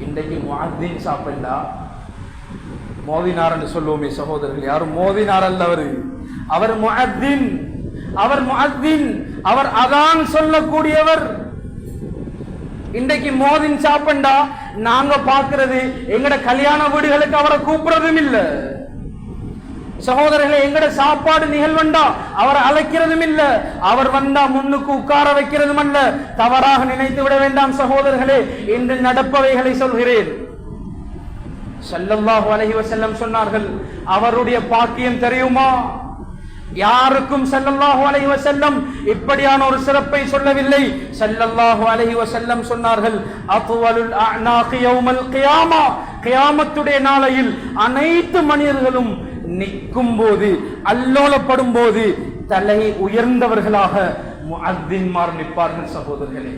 இன்றைக்கு முஅத்தின் சாப்பிடா மோதினார் என்று சொல்லுவோமே சகோதரர்கள், யாரும் மோதினார் அல்ல, அவர் முஅத்தின், அவர் முஅத்தின், அவர் அதான் சொல்லக்கூடியவர். இன்றைக்கு மோதின் சாப்பிண்டா நாங்க பாக்குறது எங்கட கல்யாண வீடுகளுக்கு அவரை கூப்பிடுறதும் இல்ல சகோதரர்களே. எங்கட சாப்பாடு நிகழ்வண்டா அவரை அழைக்கிறதும் இல்ல, அவர் வந்தா முன்னுக்கு உட்கார வைக்கிறதும் அல்ல. தவறாக நினைத்து விட வேண்டாம் சகோதரர்களே, இன்று நடப்பவைகளை சொல்கிறேன். ஸல்லல்லாஹு அலைஹி வஸல்லம் சொன்னார்கள், அவருடைய பாக்கியம் தெரியுமா? யாருக்கும் ஸல்லல்லாஹு அலைஹி வஸல்லம் இப்படியான ஒரு சிறப்பை சொல்லவில்லை. ஸல்லல்லாஹு அலைஹி வஸல்லம் சொன்னார்கள், அத்வலுல் அஅனாகி யௌமல் கியாமா, கியாமத்துடைய நாளையில் அனைத்து மனிதர்களும் நிற்கும் போது, அல்லோலப்படும் போது தலை உயர்ந்தவர்களாக முஅத்தின்மார் நிற்பார்கள். சகோதரர்களே,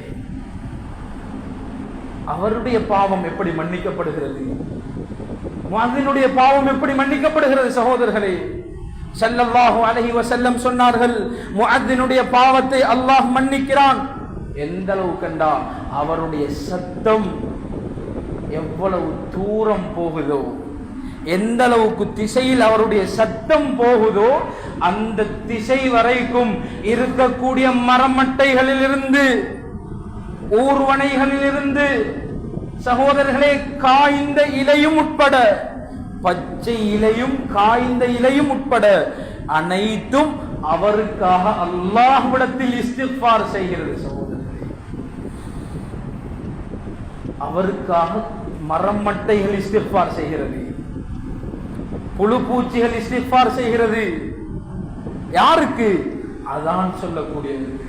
அவருடைய பாவம் எப்படி மன்னிக்கப்படுகிறது? முஅத்தினுடைய பாவம் எப்படி மன்னிக்கப்படுகிறது? சகோதரர்களே, ஸல்லல்லாஹு அலைஹி வஸல்லம் சொன்னார்கள், முஅத்தினுடைய பாவத்தை அல்லாஹ் மன்னிக்கிறான். எந்த அளவு கண்டா, அவருடைய சத்தம் எவ்வளவு தூரம் போகுதோ, எந்த அளவுக்கு திசையில் அவருடைய சத்தம் போகுதோ அந்த திசை வரைக்கும் இருக்கக்கூடிய மரமட்டைகளில் இருந்து, ஊர்வனைகளில் இருந்து, சகோதரர்களே, காய்ந்த இலையும் உட்பட, பச்சை இலையும் காய்ந்த இலையும் உட்பட அனைத்தும் அவருக்காக அல்லாஹ்விடத்தில் இஸ்திக்ஃபார் செய்கிறது. சகோதரர்களே, அவருக்காக மரமட்டைகள் இஸ்திக்ஃபார் செய்கிறது, புழு பூச்சிகள் இஸ்திக்ஃபார் செய்கிறது. யாருக்கு? அதான் சொல்லக்கூடியவருக்கு.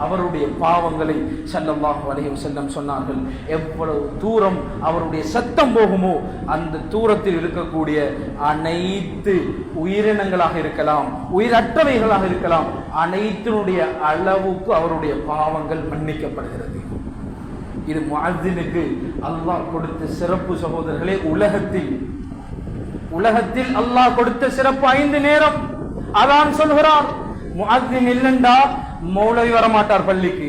அவருடைய பாவங்களை ஸல்லல்லாஹு அலைஹி வஸல்லம் சொன்னார்கள், எவ்வளவு தூரம் அவருடைய சத்தம் போகுமோ அந்த தூரத்தில் இருக்கக்கூடிய அனைத்து உயிரினங்களாக இருக்கலாம், உயிரற்றவைகளாக இருக்கலாம், அனைத்தினுடைய அளவுக்கு அவருடைய பாவங்கள் மன்னிக்கப்படுகிறது. இது முஅத்தினுக்கு அல்லாஹ் கொடுத்த சிறப்பு சகோதரர்களே. உலகத்தில் அல்லாஹ் கொடுத்த சிறப்பு 5 நேரம். அதான் சொல்கிறார், முஅத்தின் இல்லண்டா மௌலவி வரமாட்டார் பள்ளிக்கு.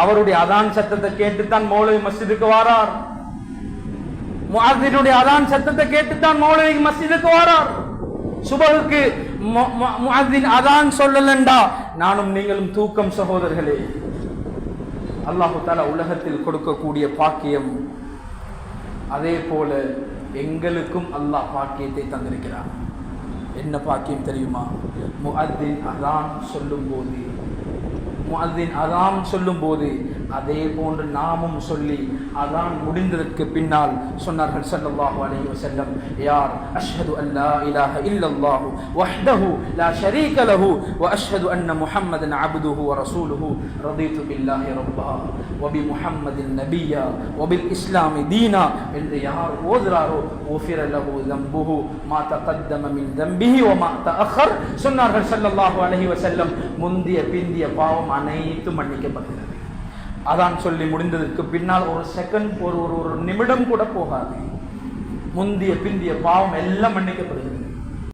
அவருடைய அதான் சத்தத்தை கேட்டுத்தான் மௌலவி மஸ்ஜிதுக்கு வாரார். முஅத்தினுடைய அதான் சத்தத்தை கேட்டுத்தான் மௌலவி மஸ்ஜிதுக்கு வாரார். சுபஹுக்கு முஅத்தின் அதான் சொல்லலண்டா நானும் நீங்களும் தூக்கம். சகோதரர்களே, அல்லாஹு தஆலா உலகத்தில் கொடுக்கக்கூடிய பாக்கியம், அதே போல எங்களுக்கும் அல்லாஹ் பாக்கியத்தை தந்திருக்கிறார். என்ன பாக்கியம் தெரியுமா? முஅத்தின் அதான் சொல்லும் போது அதே போன்று நாமும் சொல்லி அதான் முடிந்ததற்கு பின்னால் சொன்னார்கள் ஸல்லல்லாஹு அலைஹி வஸல்லம், யார் அஷ்ஹது அல்லா இலாஹ இல்லல்லாஹு வஹ்தஹு லா ஷரீக லஹு வ அஷ்ஹது அன்ன முஹம்மதன் அப்துஹு வ ரசூலுஹு ரதீது பில்லாஹி ரப்பா வ பி முஹம்மதின் நபிய்யா வ பில் இஸ்லாமி தீனா என்று யார் ஓதுறாரோ உஃபிர லஹு தம்புஹு மா தகத்தம மின் தம்பிஹி வ மா தஅخر சொன்னார்கள் ஸல்லல்லாஹு அலைஹி வஸல்லம், முந்திய பிந்திய பாவம் அனைத்தும் மன்னிக்கப்படுகிறது. அதான் சொல்லி முடிந்ததற்கு பின்னால் ஒரு செகண்ட், ஒரு நிமிடம் கூட போகாது. முந்திய பிந்திய பாவம் எல்லாம் மன்னிக்கப்படுகிறது.